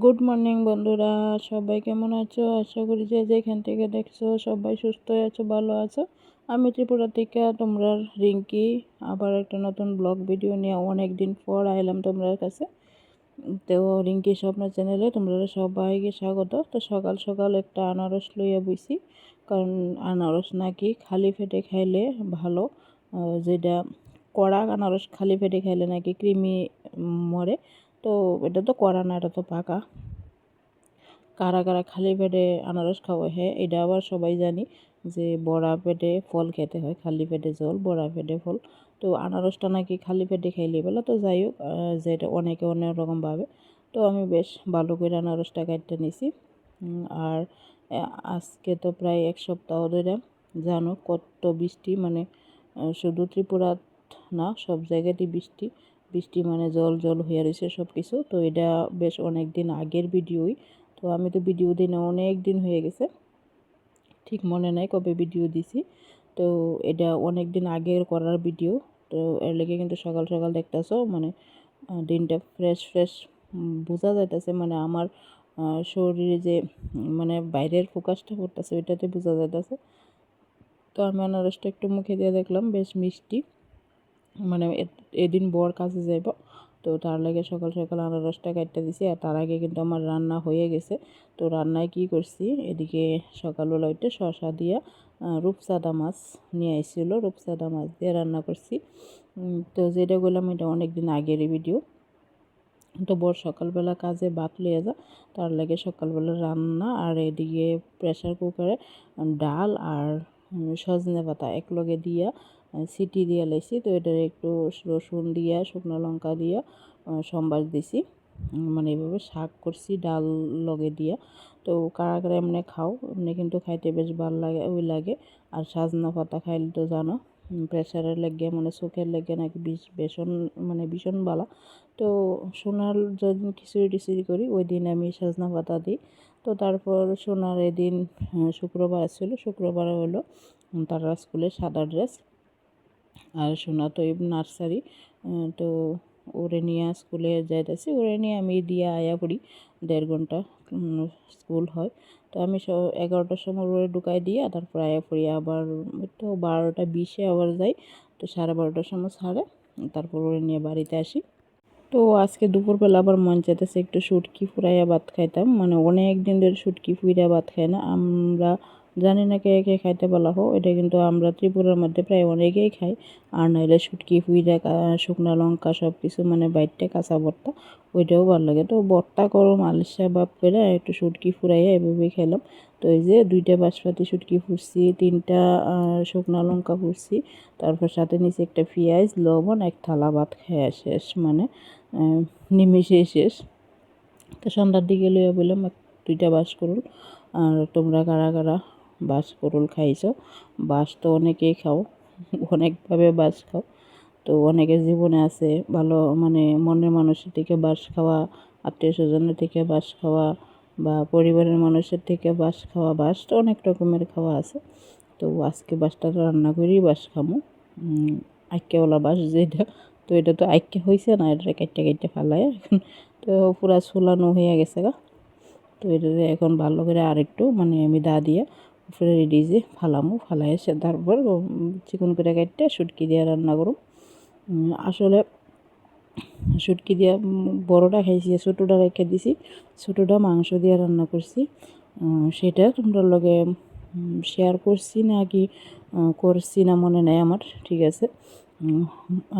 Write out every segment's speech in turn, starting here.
Good morning বন্ধুরা, সবাই কেমন আছো? আশা করি যে যেখান থেকে দেখছো সবাই সুস্থ আছো, ভালো আছো। আমি ত্রিপুরা থেকে তোমরা রিঙ্কি আবার একটা নতুন ব্লগ ভিডিও নিয়ে অনেক দিন পর আইলাম তোমার কাছে। তো রিঙ্কি স্বপ্ন চ্যানেলে তোমরা সবাইকে স্বাগত। তো সকাল সকাল একটা আনারস লইয়া বইছি, কারণ আনারস নাকি খালি পেটে খাইলে ভালো। যেটা কড়া আনারস খালি পেটে খাইলে নাকি কৃমি মরে। তো এটা তো কড়া না, এটা তো পাকা। কারা কারা খালি পেটে আনারস খাওয়া, হ্যাঁ এটা আবার সবাই জানি যে বড়া পেটে ফল খেতে হয়, খালি পেটে জল, বড়া পেটে ফল। তো আনারসটা নাকি খালি পেটে খাইলে বলে। তো যাই হোক, যেটা অনেকে অনেক রকম ভাবে। তো আমি বেশ ভালো করে আনারসটা কাটতে নিছি। আর আজকে তো প্রায় এক সপ্তাহ ধরে জানো কত বৃষ্টি, মানে শুধু ত্রিপুরা না, সব জায়গাতেই বৃষ্টি। বৃষ্টি মানে জল জল হয়ে রয়েছে সব কিছু। তো এটা বেশ অনেক দিন আগের ভিডিওই। তো আমি তো ভিডিও দিই না, অনেক দিন হয়ে গেছে, ঠিক মনে নাই কবে ভিডিও দিছি। তো এটা অনেক দিন আগের করার ভিডিও। তো এর লেগে কিন্তু সকাল সকাল দেখতেছো, মানে দিনটা ফ্রেশ ফ্রেশ বোঝা যাইতেছে। মানে আমার শরীরে যে মানে বাইরের ফোকাসটা করতেছে ওইটাতে বোঝা যাইতেছে। তো আমি আনারসটা একটু মুখে দিয়ে দেখলাম, বেশ মিষ্টি। মানে এদিন বর কাজে যাইব, তো তার লাগে সকাল সকাল আনারসটা কাটতে দিছি। আর তার আগে কিন্তু আমার রান্না হয়ে গেছে। তো রান্নায় কি করছি, এদিকে সকালবেলা উঠে শসা দিয়া রূপচাঁদা মাছ নিয়ে আসছিল, রূপচাঁদা মাছ দিয়ে রান্না করছি। তো যেটা বললাম এটা অনেক দিন আগের ভিডিও। তো বর সকালবেলা কাজে ভাত লিয়ে যা, তার লাগে সকালবেলা রান্না। আর এদিকে প্রেসার কুকারে ডাল আর সজনে পাতা একলগে দিয়া সিটি দিয়ে লাইছি। তো এটা একটু রসুন দিয়া শুকনো লঙ্কা দিয়া সম্বাস দিছি। মানে এভাবে শাক করছি ডাল লগে দিয়া। তো কারা কারা এমনি খাও, এমনি কিন্তু খাইতে বেশ ভালো লাগে ওই লাগে। আর সজনা পাতা খাইলে তো জানো প্রেসারের লেগে, মানে চোখের লেগে নাকি ভীষণ মানে ভীষণ ভালো। তো সোনার যেদিন খিচুড়ি টিচুড়ি করি ওই দিন আমি সজনা পাতা দিই। তো তারপর সোনার এদিন শুক্রবার ছিল, শুক্রবারে হলো তারা স্কুলে সাদা ড্রেস। আর সোনা তো এই নার্সারি, তো ওরে নিয়ে স্কুলে যাইতেছি, ওরে নিয়ে আমি দিয়ে আয়া পড়ি। 1.5 ঘন্টা স্কুল হয়। তো আমি 11টার সময় ওরে ঢুকাই দিয়ে তারপর আয়া পড়ি। আবার তো 12টা 20-এ আবার যাই। তো 12:30টার সময় ছাড়ে, তারপর ওরে নিয়ে বাড়িতে আসি। তো আজকে দুপুরবেলা আবার মন চাইতেছে একটু শুটকি ফুরাইয়া ভাত খাইতাম, মানে অনেক দিন ধরে শুটকি ফুইরা ভাত খাই না আমরা। জানি না কে কে খাইতে বলা হোক, এটা কিন্তু আমরা ত্রিপুরার মধ্যে প্রায় অনেকেই খাই। আর নইলে শুটকি ফুইরা শুকনা লঙ্কা সব কিছু মানে বাইটে কাঁচা ভর্তা, ওইটাও ভালো লাগে। তো ভর্তা করো মালিশা বাপ করে একটু শুটকি ফুরাইয়া এভাবেই খেলাম। তো এই যে 2টা বাঁশপাতি শুটকি ফুরছি, 3টা শুকনা লঙ্কা ফুরছি, তারপর সাথে নিচে একটা পেঁয়াজ লবণ, এক থালা ভাত খাওয়া শেষ, মানে নিমেষে শেষ। তো সন্ধ্যার দিকে লইয়া বললাম 2টা বাঁশ করুল। আর তোমরা কারা কারা বাঁশ করুল খাইছো? বাঁশ তো অনেকেই খাও, অনেকভাবে বাঁশ খাও। তো অনেকের জীবনে আছে ভালো, মানে মনের মানুষের থেকে বাঁশ খাওয়া, আত্মীয় স্বজনের থেকে বাঁশ খাওয়া, বা পরিবারের মানুষের থেকে বাঁশ খাওয়া। বাঁশ তো অনেক রকমের খাওয়া আছে। তো আজকে বাঁশটা রান্না করেই বাঁশ খামো, আইক্যওয়ালা বাঁশ যেটা। তো এটা তো আইক্যে হয়েছে না, এটা কেটে কেটে ফেলায় এখন। তো পুরা ছোলানো হয়ে গেছে গা। তো এটা এখন ভালো করে আরেকটু মানে আমি দা দিয়ে উপরে রেডি যে ফালামো, ফালাই এসে তারপর চিকন করে কেটে শুটকি দিয়ে রান্না করুম। আসলে শুটকি দিয়ে বড়টা খাইছি, ছোটোটা রেখে দিছি। ছোটোটা মাংস দিয়ে রান্না করছি, সেটা তোমরা লগে শেয়ার করছি না কি করছি না মনে নেই আমার, ঠিক আছে।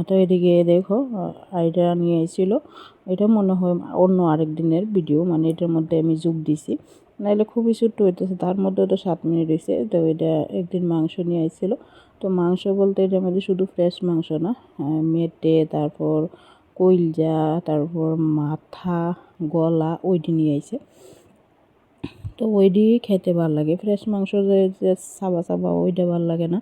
তো এদিকে দেখো এটা নিয়ে এসেছিলো, এটা মনে হয় অন্য আরেক দিনের ভিডিও, মানে এটার মধ্যে আমি যোগ দিছি, নাহলে খুবই ছোট্ট হইতেছে, তার মধ্যে তো 7 মিনিট হয়েছে। তো এটা একদিন মাংস নিয়ে এসেছিলো। তো মাংস বলতে এটার মধ্যে শুধু ফ্রেশ মাংস না, মেটে, তারপর কইলজা, তারপর মাথা, গলা ওইটি নিয়ে আইছে। তো ওইটি খেতে ভালো লাগে, ফ্রেশ মাংস যে যে সাবা সাবা ওইটা ভালো লাগে না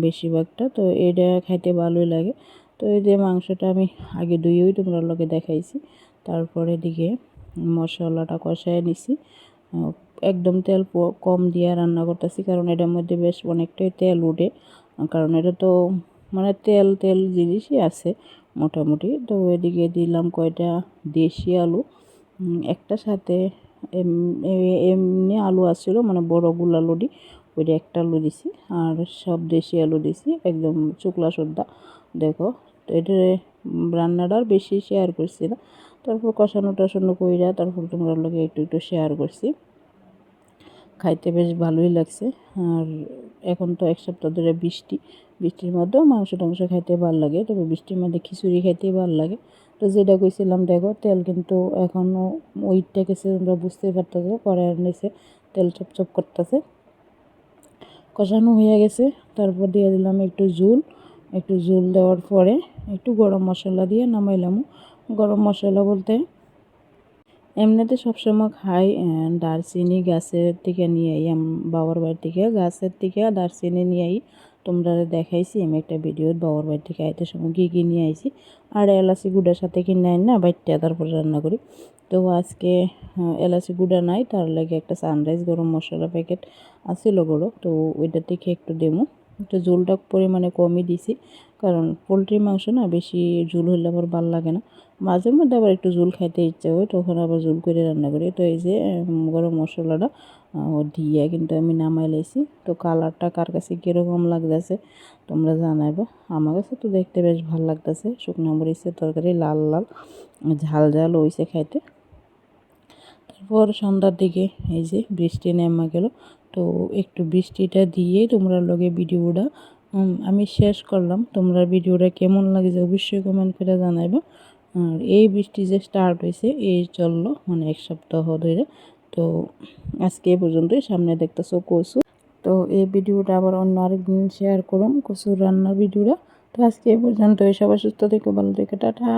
বেশিরভাগটা। তো এইটা খাইতে ভালোই লাগে। তো এই যে মাংসটা আমি আগে ধুয়েই তোমরা লগে দেখাইছি। তারপরে দিকে মশলাটা কষায় নিছি, একদম তেল কম দিয়ে রান্না করতেছি, কারণ এটার মধ্যে বেশ অনেকটাই তেল উঠে, কারণ এটা তো মানে তেল তেল জিনিসই আছে মোটামুটি। তো এদিকে দিলাম কয়টা দেশি আলু, একটা সাথে এমনি আলু আসছিল, মানে বড় গুল আলুটি, ওইটা একটা আলু দিছি। আর সব দেশি আলু দিছি, একদম শুকলা সুদ্ধা। দেখো, তো এটা রান্নাটা আর বেশি শেয়ার করছি না। তারপর কষানো টষানো কইরা তারপর তোমরা লোকে একটু একটু শেয়ার করছি। খাইতে বেশ ভালোই লাগছে। আর এখন তো এক সপ্তাহ ধরে বৃষ্টি, বৃষ্টির মধ্যেও মাংস টাংস খাইতে ভালো লাগে, তবে বৃষ্টির মধ্যে খিচুড়ি খাইতেই ভালো লাগে। তো যেটা কইছিলাম, দেখো তেল কিন্তু এখনও ওইটা গেছে, তোমরা বুঝতেই পারতেছো, কড়াইয়ের নিচে তেল চপচপ করতেছে। কষানো হয়ে গেছে, তারপর দিয়ে দিলাম একটু ঝোল দেওয়ার পরে একটু গরম মশলা দিয়ে নামাইলাম। গরম মশলা বলতে এমনিতে সবসময় খাই দারচিনি গাছের থেকে নিয়ে আই, বাবার বাড়ি থেকে গাছের থেকে দারচিনি নিয়ে আই। তোমরা দেখাইছি আমি একটা ভিডিও, বাবার বাড়ি থেকে আইতে সময় কী নিয়ে আইছি। আর এলাচি গুঁড়ার সাথে কিনে আই না বাইটটা, তারপর রান্না করি। তো আজকে এলাচি গুঁড়া নাই, তার লাগে একটা সানরাইজ গরম মশলা প্যাকেট আসিল গরো, তো ওইটা থেকে একটু দেবো। একটু ঝোলটা পরিমাণে কমই দিছি, কারণ পোলট্রি মাংস না বেশি ঝোল হলে আবার ভালো লাগে না। মাঝে মধ্যে আবার একটু ঝোল খাইতে ইচ্ছে হয়, তখন আবার ঝোল করে রান্না করি। তো এই যে গরম মশলাটা দিয়ে কিন্তু আমি নামাই লাইছি। তো কালারটা কার কাছে কীরকম লাগতেছে তোমরা জানাইবো। আমার কাছে তো দেখতে বেশ ভালো লাগতেছে, শুকনো মরিচের তরকারি লাল লাল ঝাল ঝাল হইছে খাইতে। তারপর সন্ধ্যার দিকে এই যে বৃষ্টি নেমে গেল, তো একটু বৃষ্টিটা দিয়ে তোমরা লগে ভিডিওটা আমি শেষ করলাম। তোমরা ভিডিওটা কেমন লাগছে অবশ্যই কমেন্ট করে জানাইবা। আর এই বৃষ্টি যে স্টার্ট হয়েছে এই চললো মানে এক সপ্তাহ ধরে। তো আজকে এই পর্যন্তই, সামনে দেখতেছো কচু। তো এই ভিডিওটা আবার অন্য আরেকদিন শেয়ার করুন, কচুর রান্নার ভিডিওটা। তো আজকে এই পর্যন্তই, সবাই সুস্থ থেকো, ভালো থেকো, টাটা।